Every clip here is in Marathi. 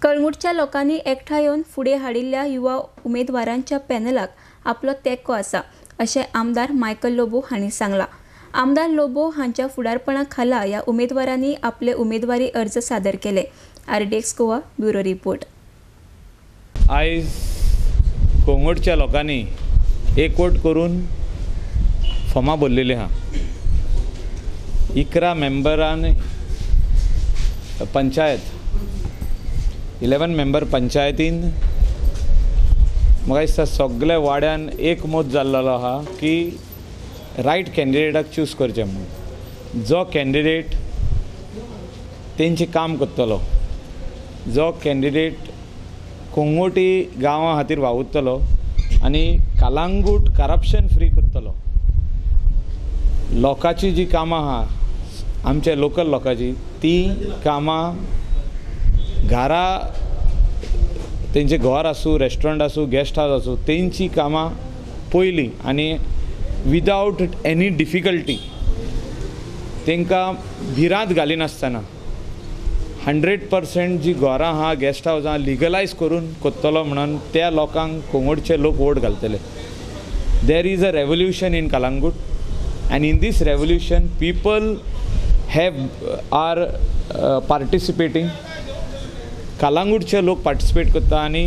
कळंगूटच्या लोकांनी एकठांय येवन फुडें हाडिल्ल्या युवा उमेदवारांच्या पॅनलाक आपलो तेंको आसा अशें आमदार मायकल लोबो हांणी सांगलां। आमदार लोबो हांच्या फुडारपणा खाला ह्या उमेदवारांनी आपले उमेदवारी अर्ज सादर केले। RDX Goa bureau report. आयज कोंगोडच्या लोकांनी एकवट करून फॉर्मां भरलेलीं आहा। 11 मेंबरान पंचायत 11 मेंबर पंचायतीन म्हाका दिसता सगळे वाड्यान एक मत जाल्लो आहा की रायट कॅन्डिडेटाक चूज करचें म्हणून। जो कॅन्डिडेट तेंचें काम करतलो, जो कॅन्डिडेट कोंगोटी गांवां खातीर वावुरतलो आनी कळंगूट करप्शन फ्री करतलो। लोकांची जी कामां आहा आमच्या लोकल लोकांची ती कामां घरां तेंचे घर आसूं, रेस्टॉरंट आसूं, गेस्ट हावस आसूं, तेंची कामां पयलीं आनी विदाउट एनी डिफिकल्टी तेंकां भिरांत घालिनासतना 100% जी घरां आहा गेस्ट हावस आहा लिगलायज करून करतलो म्हणून त्या लोकांक कोंगोडचे लोक वोट घालतले। There is a revolution in Calangute and in this revolution people are participating. कळंगूटचे लोक पार्टिसिपेट करता आनी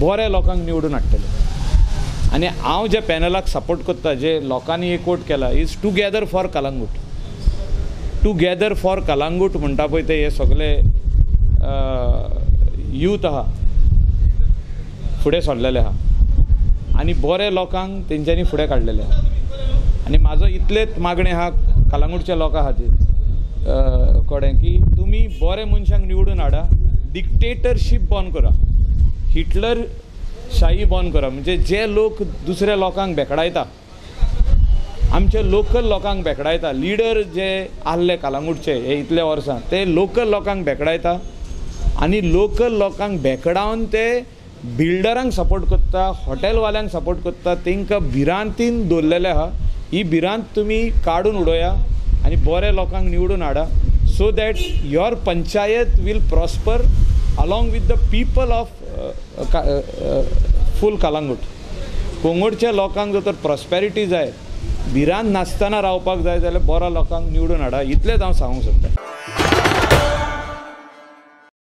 बऱ्या लोकांक निवडून हाडटले। आनी हांव जे पॅनलाक सपोर्ट करता, जे लोकांनी एकवट केला, is together for Calangute. Together for Calangute म्हणटा पळय ते हे सगळे यूथ आहा फुडें सरलेले आहा आनी बऱ्या लोकांक तेंच्यांनी फुडें काडलेले आहा। आनी म्हाजो इतलेच मागणें आहा कळंगूटच्या लोकां खातीर कडेन की तुमी बरे मनशांक निवडून हाडा, डिक्टेटरशीप बंद करा, हिटलर शाही बंद करा। म्हणजे जे लोक दुसऱ्या लोकांक भेकडायता, आमचे लोकल लोकांक भेकडायता, लिडर जे आसले कळंगूटचे हे इतल्या वर्सां ते लोकल लोकांक भेकडायता आनी लोकल लोकांक भेकडावन ते बिल्डरांक सपोर्ट करता, हॉटेलवाल्यांक सपोर्ट करता, तांकां भिरांतीन दवरलेले आहा। ही भिरांत तुमी काडून उडोवया आनी बऱ्या लोकांक निवडून हाडा, so that your panchayat will prosper along with the people of full Calangute. कोंगोडच्या लोकांक जर तर प्रॉस्पेरिटी जाय, भिरांत नासतना रावपाक जाय जाल्यार बऱ्या लोकांक निवडून हाडा, इतलेंच हांव सांगूंक सोदतां।